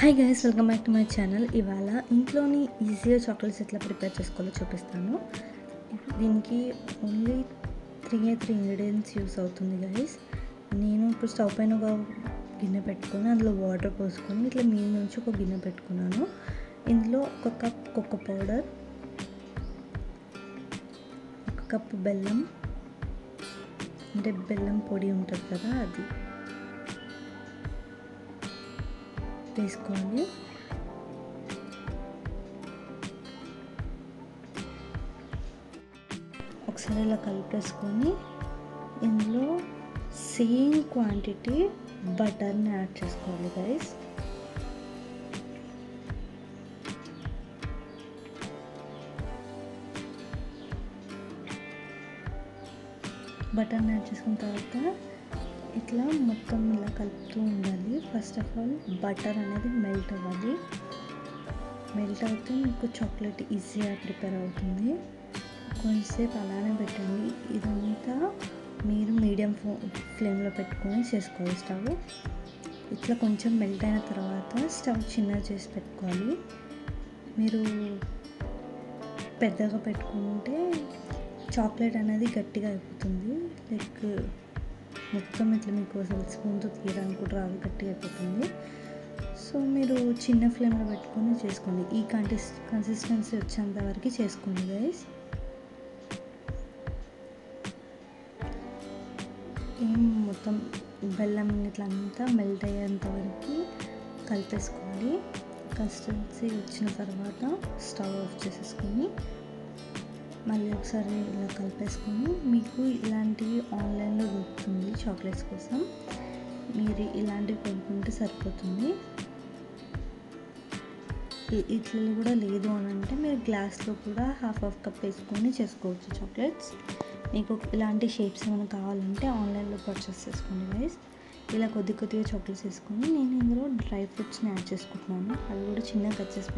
Hi guys, welcome back to my channel. ఇవాళ ఇంట్లోని ఈజీగా చాక్లెట్స్ ఎట్లా ప్రిపేర్ చేసుకోవాలో చూపిస్తాను. దీనికి ఓన్లీ 3 ఇంగ్రీడియంట్స్ యూస్ అవుతుంది గైస్. నేను ఇప్పుడు స్టవ్ పైన ఒక గిన్నె పెట్టుకొని అందులో వాటర్ పోసుకొని ఇట్లా మీద నుంచి ఒక గిన్నె పెట్టుకున్నాను. ఇందులో 1 కప్ కోకో పౌడర్, 1 కప్ బెల్లం, అంటే బెల్లం పొడి ఉంటుంది కదా, అది వేసుకోవాలి. ఒకసారి ఇలా కలిపేసుకొని ఇందులో సేమ్ క్వాంటిటీ బటర్ని యాడ్ చేసుకోవాలి గైస్. బటర్ని యాడ్ చేసుకున్న తర్వాత ఇట్లా మొత్తం ఇలా కలుపుతూ ఉండాలి. ఫస్ట్ ఆఫ్ ఆల్ బటర్ అనేది మెల్ట్ అవ్వాలి. మెల్ట్ అవుతే మీకు చాక్లెట్ ఈజీగా ప్రిపేర్ అవుతుంది. కొంచెంసేపు అలానే పెట్టండి. ఇదంతా మీరు మీడియం ఫ్లేమ్లో పెట్టుకొని చేసుకోవాలి. స్టవ్ ఇట్లా కొంచెం మెల్ట్ అయిన తర్వాత స్టవ్ చిన్నగా చేసి పెట్టుకోవాలి. మీరు పెద్దగా పెట్టుకుంటే చాక్లెట్ అనేది గట్టిగా అయిపోతుంది. లైక్ మొత్తం ఇట్లా మీకు అసలు స్పూన్తో తీయడానికి కూడా రాదు, గట్టిగా అయిపోతుంది. సో మీరు చిన్న ఫ్లేమ్లో పెట్టుకొని చేసుకోండి. ఈ కన్సిస్టెన్సీ వచ్చేంత వరకు చేసుకోండి గైస్. మొత్తం బెల్లం ఇట్లా అంతా మెల్ట్ అయ్యేంత వరకు కలిపేసుకోవాలి. కన్సిస్టెన్సీ వచ్చిన తర్వాత స్టవ్ ఆఫ్ చేసేసుకొని మళ్ళీ ఒకసారి ఇలా కలిపేసుకొని, మీకు ఇలాంటివి ఆన్లైన్లో దొరుకుతుంది చాక్లెట్స్ కోసం, మీరు ఇలాంటివి కొనుక్కుంటే సరిపోతుంది. ఇట్లా కూడా లేదు అని అంటే మీరు గ్లాస్లో కూడా హాఫ్ కప్ వేసుకొని చేసుకోవచ్చు చాక్లెట్స్. మీకు ఇలాంటి షేప్స్ ఏమైనా కావాలంటే ఆన్లైన్లో పర్చేస్ చేసుకోండి గైస్. ఇలా కొద్దిగా చాక్లెట్స్ వేసుకొని నేను ఇందులో డ్రై ఫ్రూట్స్ని యాడ్ చేసుకుంటున్నాను. అవి కూడా చిన్నగా కట్ చేసి